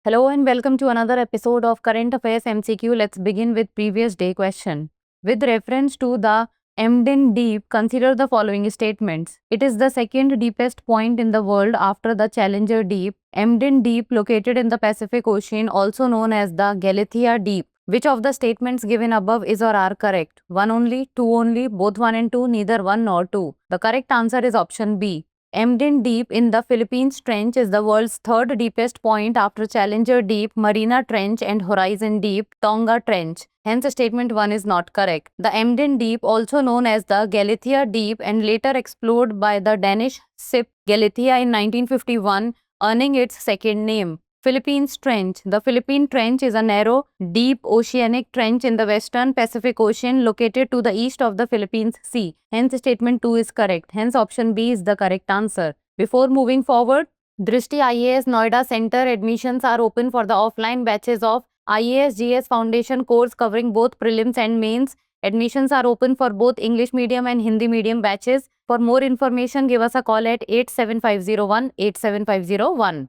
Hello and welcome to another episode of Current Affairs MCQ. Let's begin with previous day question. With reference to the Emden Deep, consider the following statements. It is the second deepest point in the world after the Challenger Deep. Emden Deep, located in the Pacific Ocean, also known as the Galathea Deep. Which of the statements given above is or are correct? One only, two only, both one and two, neither one nor two. The correct answer is option B. Emden Deep in the Philippines Trench is the world's third deepest point after Challenger Deep, Marina Trench and Horizon Deep, Tonga Trench. Hence, statement 1 is not correct. The Emden Deep, also known as the Galathea Deep and later explored by the Danish ship Galathea in 1951, earning its second name. Philippines Trench. The Philippine Trench is a narrow, deep oceanic trench in the western Pacific Ocean located to the east of the Philippines Sea. Hence, statement 2 is correct. Hence, option B is the correct answer. Before moving forward, Drishti IAS Noida Center admissions are open for the offline batches of IAS GS Foundation course covering both prelims and mains. Admissions are open for both English medium and Hindi medium batches. For more information, give us a call at 87501 87501.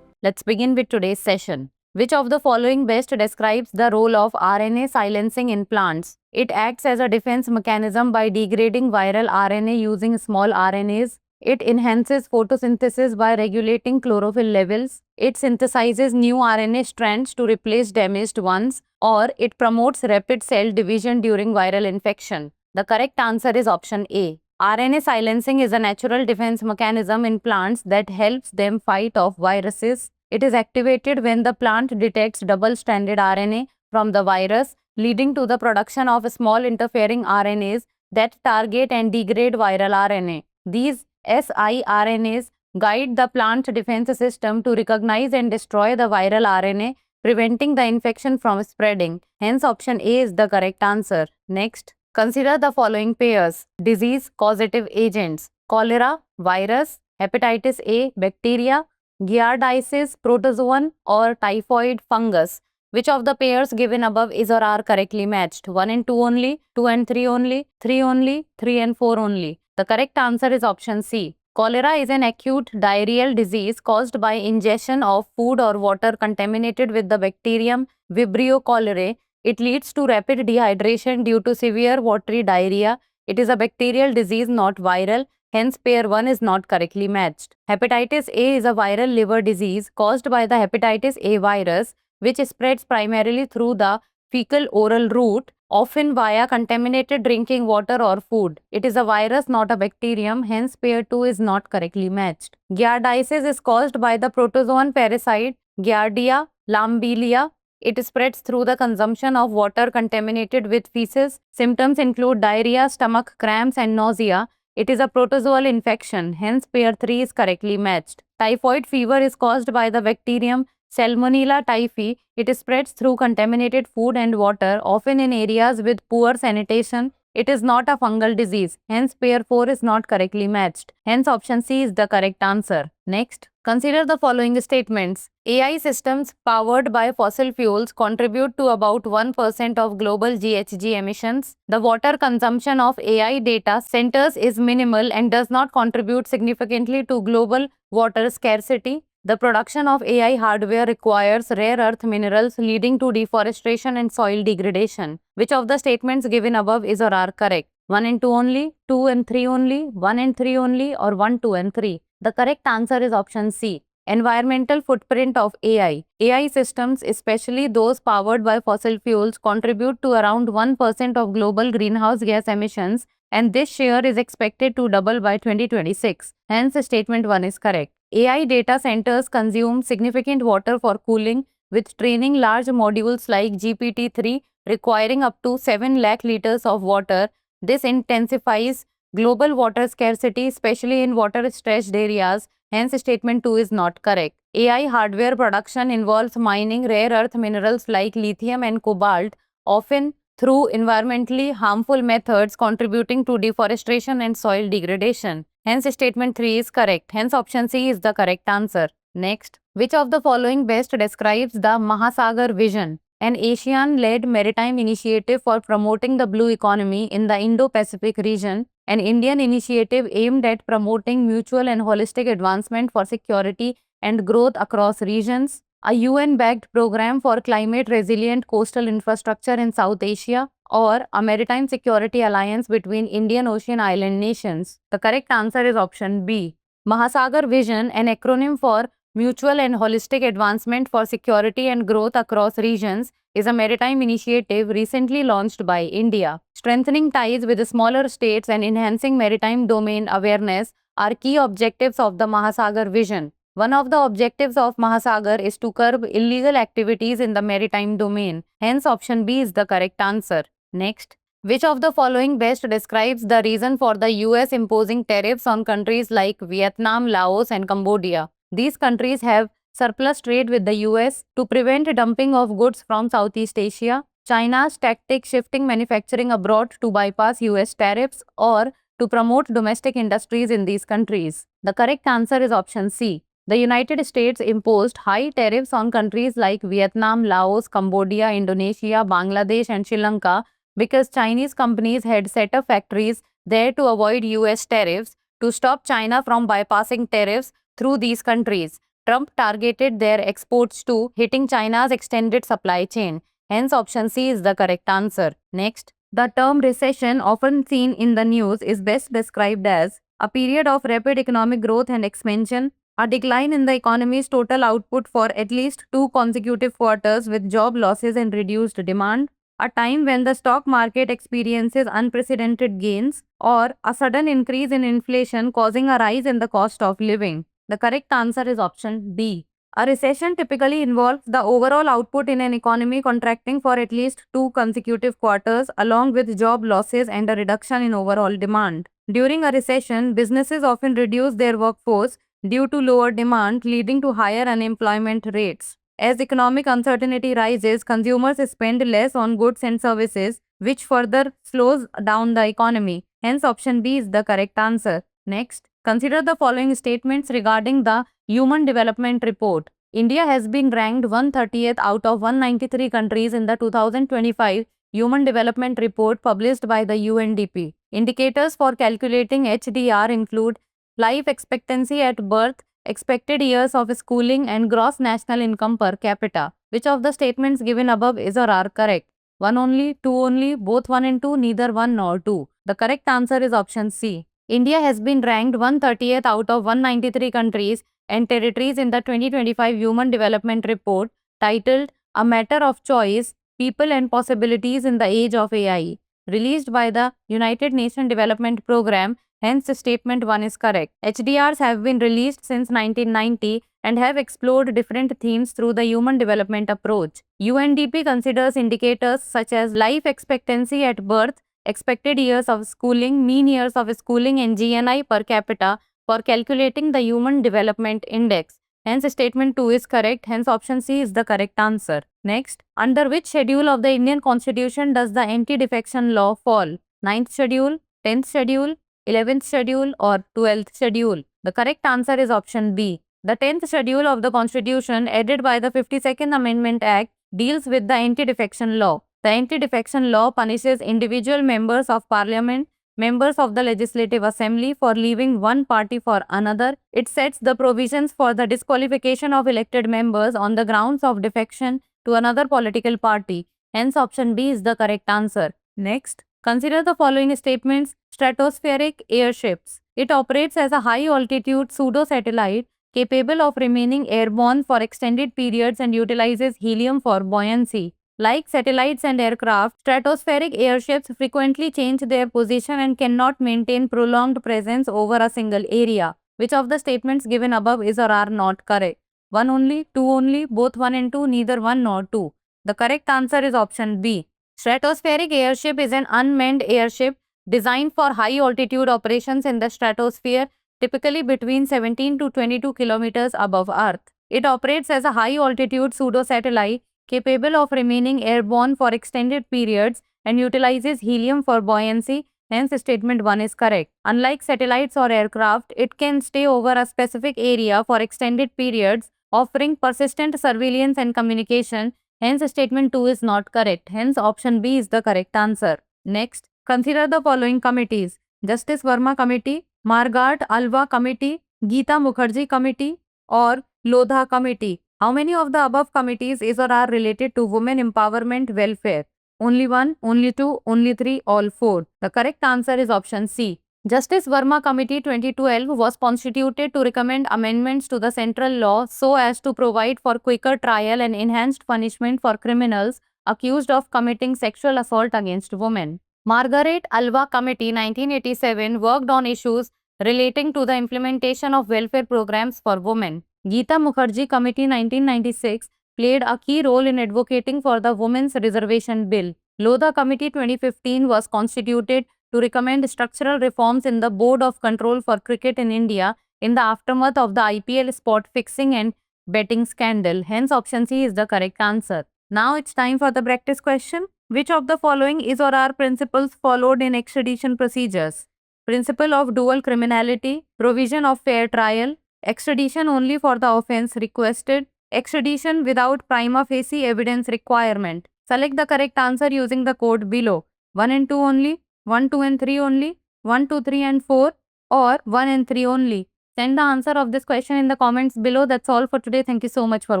Let's begin with today's session. Which of the following best describes the role of RNA silencing in plants? It acts as a defense mechanism by degrading viral RNA using small RNAs. It enhances photosynthesis by regulating chlorophyll levels. It synthesizes new RNA strands to replace damaged ones. Or it promotes rapid cell division during viral infection. The correct answer is option A. RNA silencing is a natural defense mechanism in plants that helps them fight off viruses. It is activated when the plant detects double-stranded RNA from the virus, leading to the production of small interfering RNAs that target and degrade viral RNA. These siRNAs guide the plant defense system to recognize and destroy the viral RNA, preventing the infection from spreading. Hence, option A is the correct answer. Next, consider the following pairs. Disease causative agents: cholera, virus; hepatitis A, bacteria; Giardiasis, protozoan; or typhoid, fungus. Which of the pairs given above is or are correctly matched? 1 and 2 only, 2 and 3 only, 3 only, 3 and 4 only. The correct answer is option C. Cholera is an acute diarrheal disease caused by ingestion of food or water contaminated with the bacterium Vibrio cholerae. It leads to rapid dehydration due to severe watery diarrhea. It is a bacterial disease, not viral. Hence, pair 1 is not correctly matched. Hepatitis A is a viral liver disease caused by the hepatitis A virus, which spreads primarily through the fecal-oral route, often via contaminated drinking water or food. It is a virus, not a bacterium. Hence, pair 2 is not correctly matched. Giardiasis is caused by the protozoan parasite Giardia lamblia. It spreads through the consumption of water contaminated with feces. Symptoms include diarrhea, stomach cramps, and nausea. It is a protozoal infection. Hence, pair 3 is correctly matched. Typhoid fever is caused by the bacterium Salmonella typhi. It spreads through contaminated food and water, often in areas with poor sanitation. It is not a fungal disease. Hence, pair 4 is not correctly matched. Hence, option C is the correct answer. Next, consider the following statements. AI systems powered by fossil fuels contribute to about 1% of global GHG emissions. The water consumption of AI data centers is minimal and does not contribute significantly to global water scarcity. The production of AI hardware requires rare earth minerals, leading to deforestation and soil degradation. Which of the statements given above is or are correct? 1 and 2 only, 2 and 3 only, 1 and 3 only, or 1, 2 and 3? The correct answer is option C. Environmental footprint of AI. AI systems, especially those powered by fossil fuels, contribute to around 1% of global greenhouse gas emissions, and this share is expected to double by 2026. Hence, statement 1 is correct. AI data centers consume significant water for cooling, with training large modules like GPT-3 requiring up to 7 lakh liters of water. This intensifies global water scarcity, especially in water-stressed areas. Hence, statement 2 is not correct. AI hardware production involves mining rare earth minerals like lithium and cobalt, often through environmentally harmful methods, contributing to deforestation and soil degradation. Hence, statement 3 is correct. Hence, option C is the correct answer. Next, which of the following best describes the Mahasagar vision? an ASEAN-led maritime initiative for promoting the blue economy in the Indo-Pacific region, an Indian initiative aimed at promoting mutual and holistic advancement for security and growth across regions, a UN-backed program for climate-resilient coastal infrastructure in South Asia, or a maritime security alliance between Indian Ocean island nations. The correct answer is option B. Mahasagar Vision, an acronym for Mutual and Holistic Advancement for Security and Growth Across Regions, is a maritime initiative recently launched by India. Strengthening ties with smaller states and enhancing maritime domain awareness are key objectives of the Mahasagar Vision. One of the objectives of Mahasagar is to curb illegal activities in the maritime domain. Hence, option B is the correct answer. Next, which of the following best describes the reason for the US imposing tariffs on countries like Vietnam, Laos, and Cambodia? These countries have surplus trade with the US to prevent dumping of goods from Southeast Asia. China's tactic shifting manufacturing abroad to bypass US tariffs, or to promote domestic industries in these countries. The correct answer is option C. The United States imposed high tariffs on countries like Vietnam, Laos, Cambodia, Indonesia, Bangladesh, and Sri Lanka because Chinese companies had set up factories there to avoid US tariffs. To stop China from bypassing tariffs through these countries, Trump targeted their exports to, hitting China's extended supply chain. Hence, option C is the correct answer. Next, the term recession, often seen in the news, is best described as a period of rapid economic growth and expansion, a decline in the economy's total output for at least 2 consecutive quarters with job losses and reduced demand, a time when the stock market experiences unprecedented gains, or a sudden increase in inflation causing a rise in the cost of living. The correct answer is option B. A recession typically involves the overall output in an economy contracting for at least 2 consecutive quarters, along with job losses and a reduction in overall demand. During a recession, businesses often reduce their workforce due to lower demand, leading to higher unemployment rates. As economic uncertainty rises, consumers spend less on goods and services, which further slows down the economy. Hence, option B is the correct answer. Next, consider the following statements regarding the Human Development Report. India has been ranked 130th out of 193 countries in the 2025 Human Development Report published by the UNDP. Indicators for calculating HDR include life expectancy at birth, expected years of schooling, and gross national income per capita. Which of the statements given above is or are correct? 1 only, 2 only, both 1 and 2, neither 1 nor 2. The correct answer is option C. India has been ranked 130th out of 193 countries and territories in the 2025 Human Development Report titled A Matter of Choice, People and Possibilities in the Age of AI, released by the United Nations Development Programme. Hence, statement 1 is correct. HDRs have been released since 1990 and have explored different themes through the human development approach. UNDP considers indicators such as life expectancy at birth, expected years of schooling, mean years of schooling, and GNI per capita for calculating the Human Development Index. Hence, statement 2 is correct. Hence, option C is the correct answer. Next, under which schedule of the Indian Constitution does the anti-defection law fall? 9th schedule, 10th schedule, 11th schedule, or 12th schedule? The correct answer is option B. The 10th schedule of the Constitution, added by the 52nd Amendment Act, deals with the anti-defection law. The anti-defection law punishes individual members of parliament, members of the Legislative Assembly for leaving one party for another. It sets the provisions for the disqualification of elected members on the grounds of defection to another political party. Hence, option B is the correct answer. Next, consider the following statements. Stratospheric airships. It operates as a high-altitude pseudo-satellite capable of remaining airborne for extended periods and utilizes helium for buoyancy. Like satellites and aircraft, stratospheric airships frequently change their position and cannot maintain prolonged presence over a single area. Which of the statements given above is or are not correct? 1 only, 2 only, both 1 and 2, neither 1 nor 2. The correct answer is option B. Stratospheric airship is an unmanned airship designed for high-altitude operations in the stratosphere, typically between 17 to 22 kilometers above Earth. It operates as a high-altitude pseudo-satellite capable of remaining airborne for extended periods and utilizes helium for buoyancy. Hence, statement 1 is correct. Unlike satellites or aircraft, it can stay over a specific area for extended periods, offering persistent surveillance and communication. Hence, statement 2 is not correct. Hence, option B is the correct answer. Next, consider the following committees: Justice Verma Committee, Margaret Alva Committee, Geeta Mukherjee Committee, or Lodha Committee. How many of the above committees is or are related to women empowerment welfare? Only one, only two, only three, all four. The correct answer is option C. Justice Verma Committee 2012 was constituted to recommend amendments to the central law so as to provide for quicker trial and enhanced punishment for criminals accused of committing sexual assault against women. Margaret Alva Committee 1987 worked on issues relating to the implementation of welfare programs for women. Geeta Mukherjee Committee 1996 played a key role in advocating for the Women's Reservation Bill. Lodha Committee 2015 was constituted to recommend structural reforms in the Board of Control for Cricket in India in the aftermath of the IPL spot fixing and betting scandal. Hence, option C is the correct answer. Now it's time for the practice question. Which of the following is or are principles followed in extradition procedures? Principle of dual criminality, provision of fair trial, extradition only for the offense requested, extradition without prima facie evidence requirement. Select the correct answer using the code below. 1 and 2 only, 1, 2 and 3 only, 1, 2, 3 and 4, or 1 and 3 only. Send the answer of this question in the comments below. That's all for today. Thank you so much for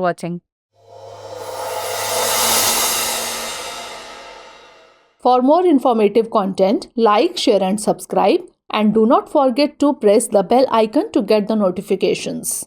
watching. For more informative content, like, share and subscribe, and do not forget to press the bell icon to get the notifications.